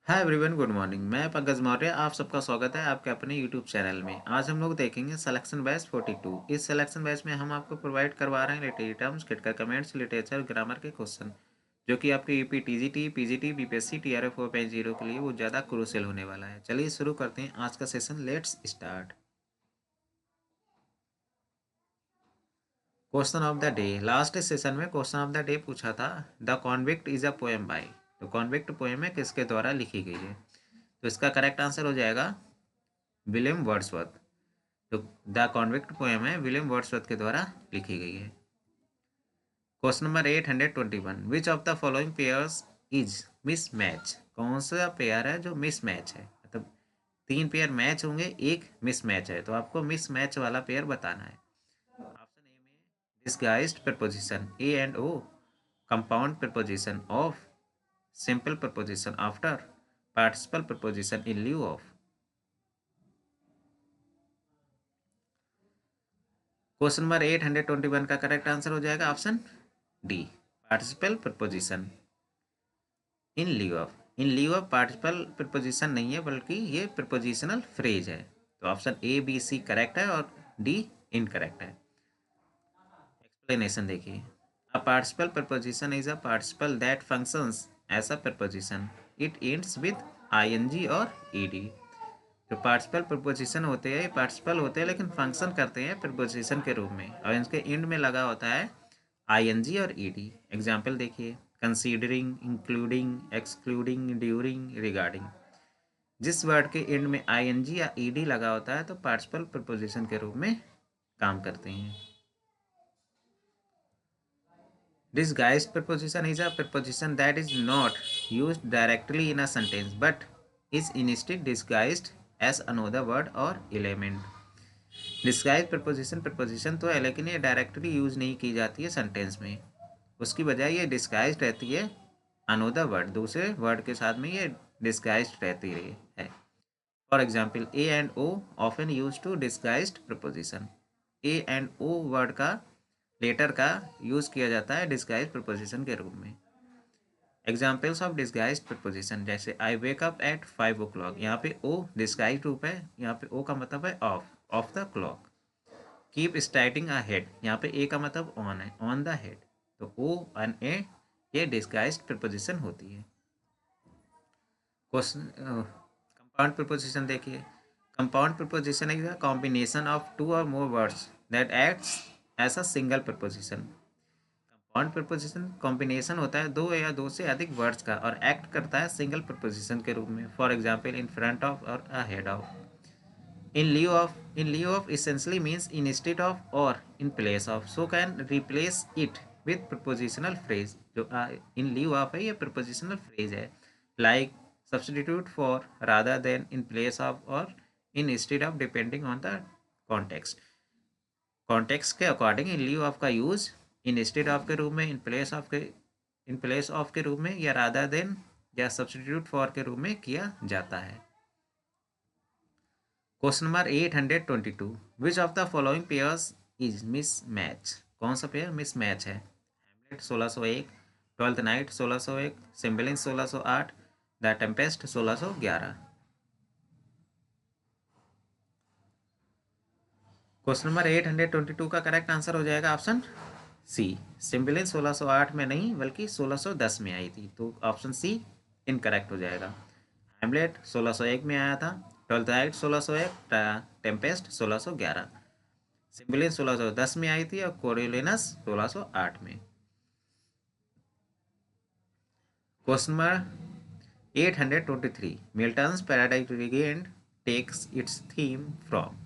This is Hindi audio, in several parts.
Hi everyone, good morning. मैं पंकज मौर्य, आप सबका स्वागत है आपके अपने यूट्यूब चैनल में। आज हम लोग देखेंगे सिलेक्शन बैच 42। इस सिलेक्शन बैच में हम आपको प्रोवाइड करवा रहे हैं literary terms, critical comments, literature, grammar के क्वेश्चन, जो कि आपके UP TGT, PGT, BPSC, TRF 4.0 के लिए वो ज़्यादा क्रूशियल होने वाला है। चलिए शुरू करते हैं आज का session. Let's start. Question of the day. Last session में क्वेश्चन ऑफ द डे पूछा था, the convict is a poem by. तो कॉन्विक्ट पोएम है किसके द्वारा लिखी गई है? तो इसका करेक्ट आंसर हो जाएगा विलियम वर्ड्सवर्थ। तो द कॉन्विक्ट पोएम है विलियम वर्ड्सवर्थ के द्वारा लिखी गई है। Question number 821, which of the following pairs is miss match. कौन सा पेयर है जो मिस मैच है? मतलब तीन पेयर मैच होंगे, एक मिस मैच है, तो आपको मिस मैच वाला पेयर बताना है। ऑप्शन ए में disguised preposition A and o, compound preposition of, simple preposition after, participle preposition in लिeu ऑफ। क्वेश्चन नंबर 821 का करेक्ट आंसर हो जाएगा option D, participle preposition in लिeu ऑफ। इन लिeu ऑफ पार्टिसिपल प्रपोजिशन नहीं है, बल्कि ये प्रपोजिशनल फ्रेज है। तो option A B C correct है और डी इनकरेक्ट है। एक्सप्लेनेशन देखिए, a participle preposition is a participle that functions as a preposition, it ends with I N G और ईडी। जो पार्टिसिपल प्रपोजिशन होते हैं, पार्टिसिपल होते हैं लेकिन फंक्शन करते हैं प्रपोजिशन के रूप में, और इसके एंड में लगा होता है आईएनजी और ईडी। एग्जाम्पल देखिए, considering, including, excluding, during, regarding. जिस वर्ड के एंड में आईएनजी या ईडी लगा होता है तो पार्टिसिपल प्रपोजिशन के रूप में काम करते हैं। Disguised preposition is a preposition that is not used directly in a sentence but is instead disguised as another word or element. Disguise preposition तो है, लेकिन ये डायरेक्टली यूज नहीं की जाती है सेंटेंस में। उसकी बजाय ये डिस्गाइज रहती है अनोदर वर्ड, दूसरे वर्ड के साथ में ये डिस्गाइज रहती है। For example, A and O often use to disguised preposition. A and O word का लेटर का यूज किया जाता है डिस्गाइज प्रपोजिशन के रूप में। एग्जाम्पल्स ऑफ डिस्गाइज्ड प्रपोजिशन, जैसे आई वेक अप एट 5 o'clock। यहाँ पे ओ डिस्गाइज्ड रूप है, यहाँ पे ओ का मतलब है of the clock. Keep starting a head, यहाँ पे ए का मतलब ऑन है, ऑन द हेड। तो ओ एंड ए ये डिस्गाइज्ड प्रपोजिशन होती है। क्वेश्चन कंपाउंड प्रपोजिशन देखिए, compound preposition is a combination of two or more words that acts as a single preposition. Compound preposition combination होता है दो या दो से अधिक वर्ड्स का और एक्ट करता है सिंगल प्रपोजिशन के रूप में। For example, in front of और ahead of. In lieu of essentially means instead of or in place of, so can replace it with prepositional phrase। जो in lieu of है, ये prepositional phrase है, like substitute for, rather than, in place of or in instead of, depending on the context। Context के अकॉर्डिंग इन lieu of का यूज instead of के रूप में, in place of के रूप में, या rather than या substitute for के रूप में किया जाता है। Question number 822, which of the following pairs is miss match. कौन सा पेयर मिस मैच है? Hamlet 1601, twelfth night 1601, Cymbeline 1608, the Tempest 1611। Question number 822 का करेक्ट आंसर हो जाएगा ऑप्शन सी, सिम्बलिन 1608 में नहीं बल्कि 1610 में आई थी, तो ऑप्शन सी इनकरेक्ट हो जाएगा। हैमलेट 1601 में आया था, ट्वेल्थ नाइट 1601, टेम्पेस्ट 1611, सिम्बलिन 1610 में आई थी और कोरियोलिनस 1608 में। Question number 823, Milton's Paradise Regained takes its theme from.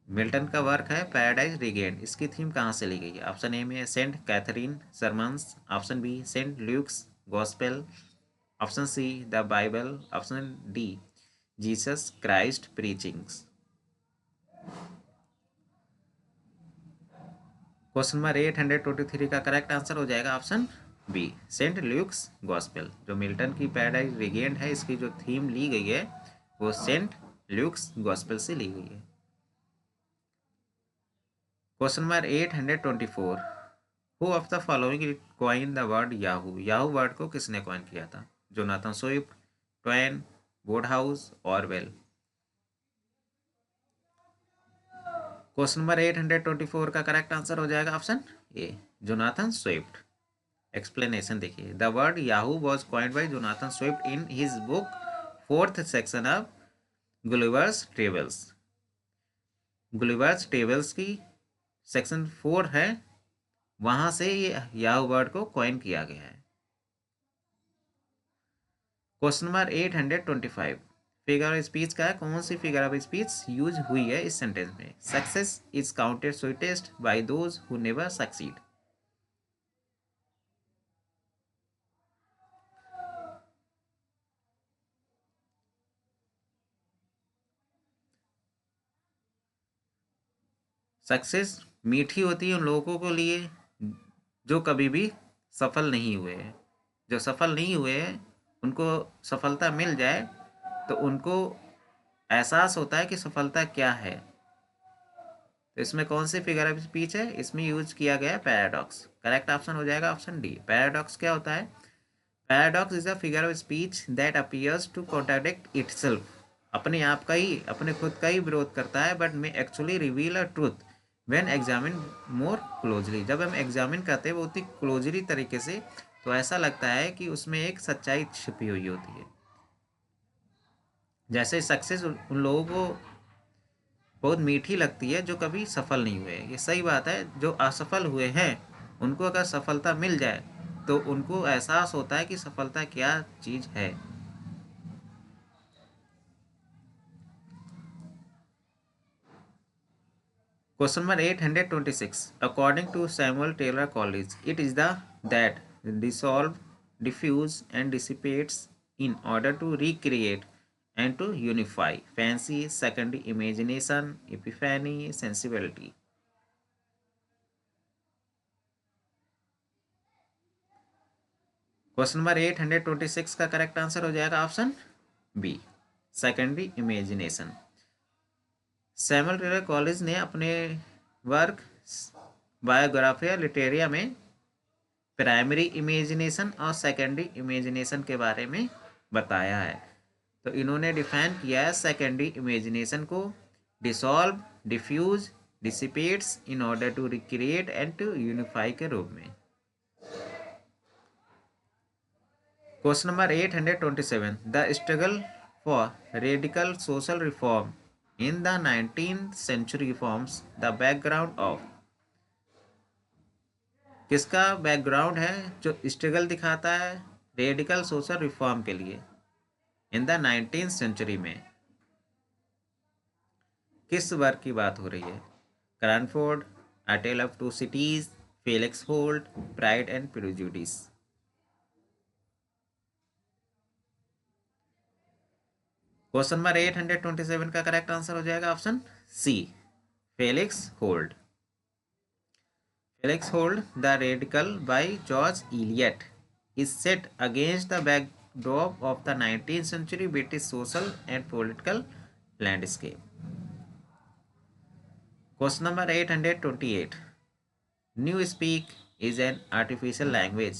Milton का वर्क है पैराडाइज रिगेन्ड, इसकी थीम कहाँ से ली गई है? ऑप्शन ए में Saint Catherine sermons, option B Saint Luke's gospel, option C the Bible, option D Jesus Christ preachings. Question number 823 का करेक्ट आंसर हो जाएगा option B, Saint Luke's gospel. जो मिल्टन की पैराडाइज रिगेन्ड है, इसकी जो थीम ली गई है वो सेंट ल्यूक्स गॉस्पेल से ली गई है। Question number 824, who of the following coin the word Yahoo. Yahoo word को किसने कॉइन किया था? Jonathan Swift, Twain, Wodehouse, Orwell. Question number 824 का करेक्ट आंसर हो जाएगा option A, Jonathan Swift. Explanation देखिए, the word Yahoo was coined by Jonathan Swift in his book fourth section of Gulliver's Travels. Gulliver's Travels की सेक्शन 4 है, वहां से ये याहू वर्ड को कॉइन किया गया है। Question number 825, figure of speech का कौन सी फिगर ऑफ स्पीच यूज हुई है इस सेंटेंस में? Success is counted sweetest by those who never succeed. Success मीठी होती है उन लोगों के लिए जो कभी भी सफल नहीं हुए हैं। जो सफल नहीं हुए हैं उनको सफलता मिल जाए तो उनको एहसास होता है कि सफलता क्या है। तो इसमें कौन सी फिगर ऑफ स्पीच है? इसमें यूज किया गया है पैराडॉक्स। करेक्ट ऑप्शन हो जाएगा ऑप्शन डी। पैराडॉक्स क्या होता है? Paradox is a figure of speech that appears to contradict itself. अपने आप का ही, अपने खुद का ही विरोध करता है, but may actually reveal a truth when examine more closely. जब हम एग्जामिन करते हैं बहुत ही क्लोजली तरीके से तो ऐसा लगता है कि उसमें एक सच्चाई छिपी हुई होती है। जैसे सक्सेस उन लोगों को बहुत मीठी लगती है जो कभी सफल नहीं हुए। ये सही बात है, जो असफल हुए हैं उनको अगर सफलता मिल जाए तो उनको एहसास होता है कि सफलता क्या चीज़ है। Question number 826, according to Samuel Taylor Coleridge, it is the that dissolve, diffuse and dissipates in order to recreate and to unify fancy, secondary imagination, epiphany, sensibility। Question number 826 का करेक्ट आंसर हो जाएगा option B, secondary imagination. Samuel Taylor Coleridge ने अपने वर्क बायोग्राफिया लिटेरिया में प्राइमरी इमेजिनेशन और सेकेंडरी इमेजिनेशन के बारे में बताया है। तो इन्होंने डिफाइन किया है सेकेंडरी इमेजिनेशन को dissolve, diffuse, dissipates in order to recreate and to unify के रूप में। Question number 827, the struggle for radical social reform in the 19th century forms the background of. किसका बैकग्राउंड है जो स्ट्रगल दिखाता है रेडिकल सोशल रिफॉर्म के लिए इन द 19th century में? किस वर्क की बात हो रही है? Cranford, a tale of two cities, Felix Holt, pride and prejudice. Question number 827 का करेक्ट आंसर हो जाएगा option C, Felix Holt. Felix Holt the radical by George Eliot is set against the backdrop of the 19th century British social and political landscape. Question number 828, Newspeak is an artificial language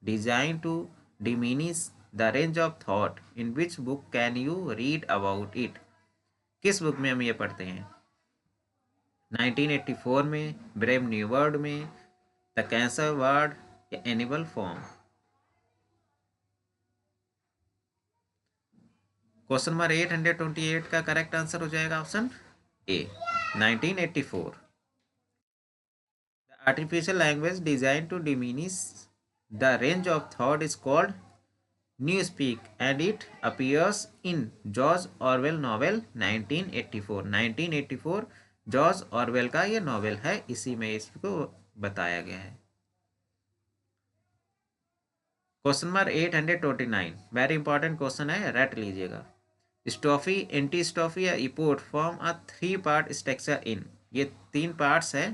designed to diminish the range of thought. In which book can you read about it? किस बुक में हम ये पढ़ते हैं? 1984 में, ब्रेव न्यू वर्ल्ड में, द कैंसर वार्ड या एनिमल फॉर्म? क्वेश्चन नंबर 828 का करेक्ट आंसर हो जाएगा option A, 1984। The artificial language designed to diminish the range of thought is called Newspeak and it appears in George Orwell novel 1984। 1984 George Orwell का ये नॉवेल है, इसी में इसको बताया गया है। Question number 829, very important question है, रट लीजिएगा। स्टॉफी, एंटी स्टॉफी या epode form a 3 part structure in. ये 3 पार्ट्स है,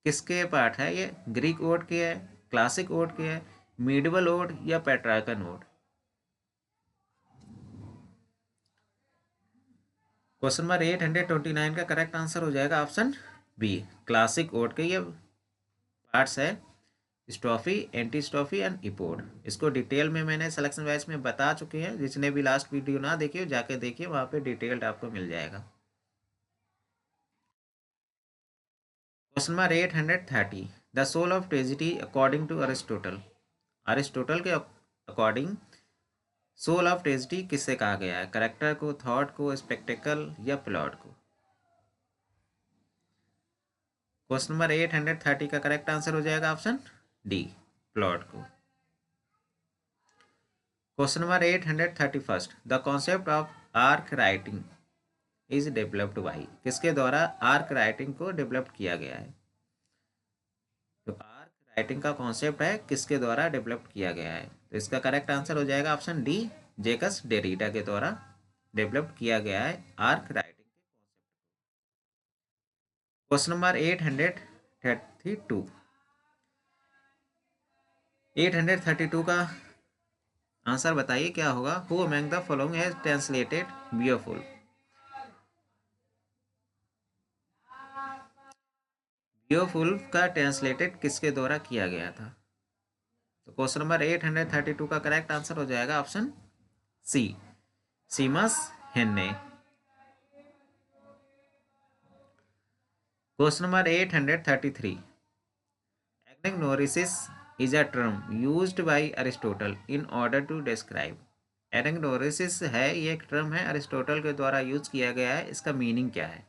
किसके पार्ट है ये? ग्रीक ओड के है, क्लासिक ओड के है, मीडिवल ओड या पेट्रार्कन ओड? क्वेश्चन नंबर 829 का करेक्ट आंसर हो जाएगा ऑप्शन बी, क्लासिक ओड के ये पार्ट्स है। स्टॉफी, एंटी स्टॉफी एंड इपोड। इसको डिटेल में मैंने सिलेक्शन वाइज में बता चुके हैं, जिसने भी लास्ट वीडियो ना देखी हो जाके देखिए, वहाँ पे डिटेल्ड आपको मिल जाएगा। Question number 830, the soul of tragedy according to Aristotle. Aristotle के अकॉर्डिंग सोल ऑफ ट्रेजिडी किससे कहा गया है? करेक्टर को, थॉट को, स्पेक्टेकल या प्लॉट को? क्वेश्चन नंबर 830 का करेक्ट आंसर हो जाएगा ऑप्शन डी, प्लॉट को। Question number 831, the concept of arc writing is developed by. किसके द्वारा आर्क राइटिंग को डेवलप किया गया है? तो आर्क राइटिंग का कॉन्सेप्ट है किसके द्वारा डेवलप किया गया है? तो इसका करेक्ट आंसर हो जाएगा ऑप्शन डी, जेकस डेरिडा के द्वारा डेवलप किया गया है आर्क राइटिंग के कॉन्सेप्ट। क्वेश्चन नंबर 832, 832 का आंसर बताइए क्या होगा? Who among the following has translated Beowulf. Beowulf का ट्रांसलेटेड किसके द्वारा किया गया था? तो क्वेश्चन नंबर 832 का करेक्ट आंसर हो जाएगा option C, Seamus Heaney. Question number 833, anagnorisis is a term used by Aristotle in order to describe। एनाग्नोरिसिस है, ये एक टर्म है अरिस्टोटल के द्वारा यूज किया गया है, इसका मीनिंग क्या है?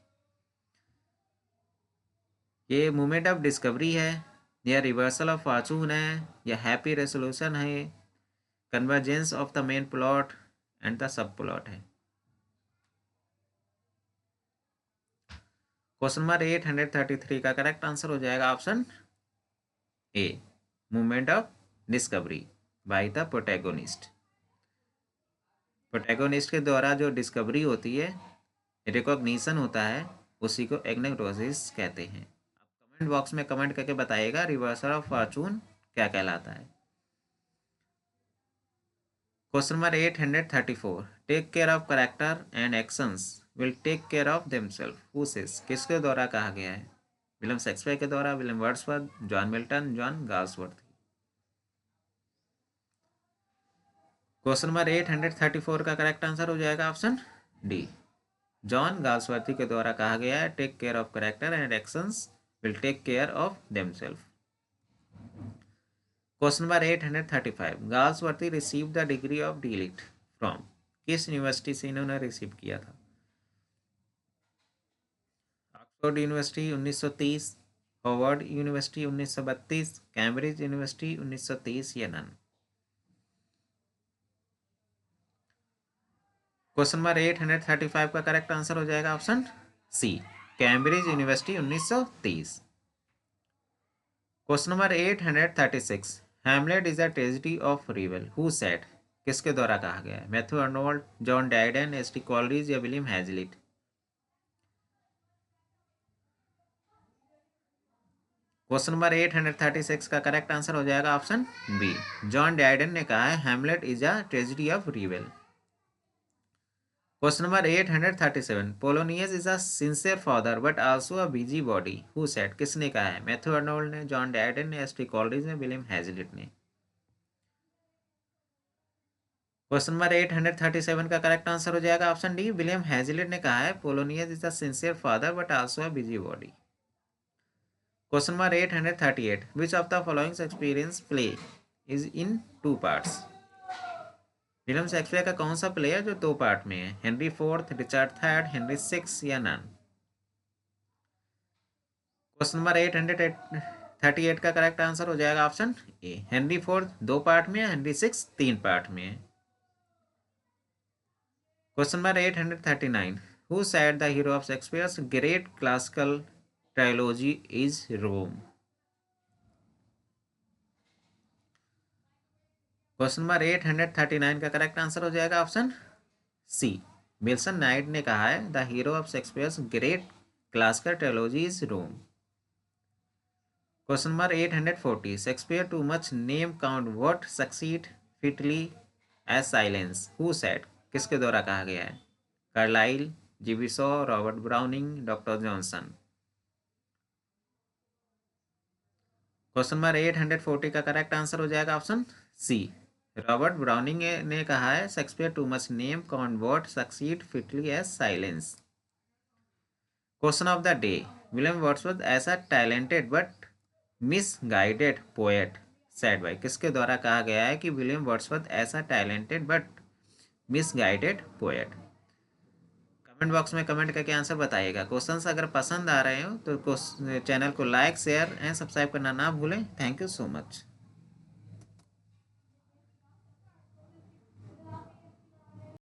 ये मूवमेंट ऑफ डिस्कवरी है, या रिवर्सल ऑफ फॉर्चून है, या हैप्पी रेसोल्यूशन है, convergence of the main plot and the sub plot है? क्वेश्चन नंबर 833 का करेक्ट आंसर हो जाएगा option A, movement of discovery by the protagonist. Protagonist के द्वारा जो डिस्कवरी होती है, रिकॉग्निशन होता है, उसी को एग्नेग्नोसिस कहते हैं। आप कमेंट बॉक्स में कमेंट करके बताइएगा रिवर्सल ऑफ फॉर्चून क्या कहलाता है। Question number 834, take care of character and actions will take care of themselves. Who says, किसके द्वारा कहा गया है? विलियम शेक्सपियर के द्वारा, William Wordsworth, John Milton, John Galsworthy. Question number 834 का करेक्ट आंसर हो जाएगा ऑप्शन डी, जॉन गाल्सवर्दी के द्वारा कहा गया है take care of character and actions will take care of themselves. Question number 835, Galsworthy receive the degree of DLitt from. किस यूनिवर्सिटी से इन्होंने रिसीव किया था? Oxford University 1930, Harvard University 1932, Cambridge University 1930 या नन? क्वेश्चन नंबर 835 का करेक्ट आंसर हो जाएगा option C, Cambridge University 1930। Question number 836, Hamlet is a tragedy of revel, who said. किसके द्वारा कहा गया है? Matthew Arnold, John Dryden, S T Coleridge या विलियम हैजलिट? क्वेश्चन नंबर 836 का करेक्ट आंसर हो जाएगा ऑप्शन बी, जॉन डायडन ने कहा है Hamlet is a tragedy of रिवेल। Question number 837, Polonius is a sincere father but also a busy body, who said. किसने कहा है? मैथ्यू अर्नोल्ड ने, जॉन डायडन ने, एस टी कॉलरिज ने, विलियम हैजलिट ने? क्वेश्चन नंबर 837 का करेक्ट आंसर हो जाएगा ऑप्शन डी, विलियम हैजलिट ने कहा है Polonius is a sincere father but also a busy body. Question number 838, which of the following experience play is in two parts. William Shakespeare का कौन सा प्ले है जो दो पार्ट में है? Henry Fourth, Richard Third, Henry Six या नन? क्वेश्चन नंबर 838 का करेक्ट आंसर हो जाएगा ऑप्शन ए, हेनरी फोर्थ दो पार्ट में है, हेनरी सिक्स तीन पार्ट में है। Question number 839, who said the hero of Shakespeare's great classical trilogy is Rome. Question number 839 का करेक्ट आंसर हो जाएगा ऑप्शन सी, विल्सन नाइट ने कहा है the hero of Shakespeare's great classical trilogy is Rome. Question number 840, Shakespeare too much name count what succeed fitly as silence, who said. किसके द्वारा कहा गया है? Carlyle, GB Shaw, Robert Browning, doctor Johnson? Question number 840 का करेक्ट आंसर हो जाएगा ऑप्शन सी। रॉबर्ट ब्राउनिंग ने कहा है Shakespeare too much name convert succeed fitly as silence. Question of the day, William Wordsworth ऐसा talented but misguided poet said by, किसके द्वारा कहा गया है कि विलियम वर्ड्सवर्थ ऐसा talented but misguided poet. Comment box में कमेंट करके आंसर बताइएगा। क्वेश्चंस अगर पसंद आ रहे हो तो चैनल को लाइक शेयर एंड सब्सक्राइब करना ना भूलें। Thank you so much.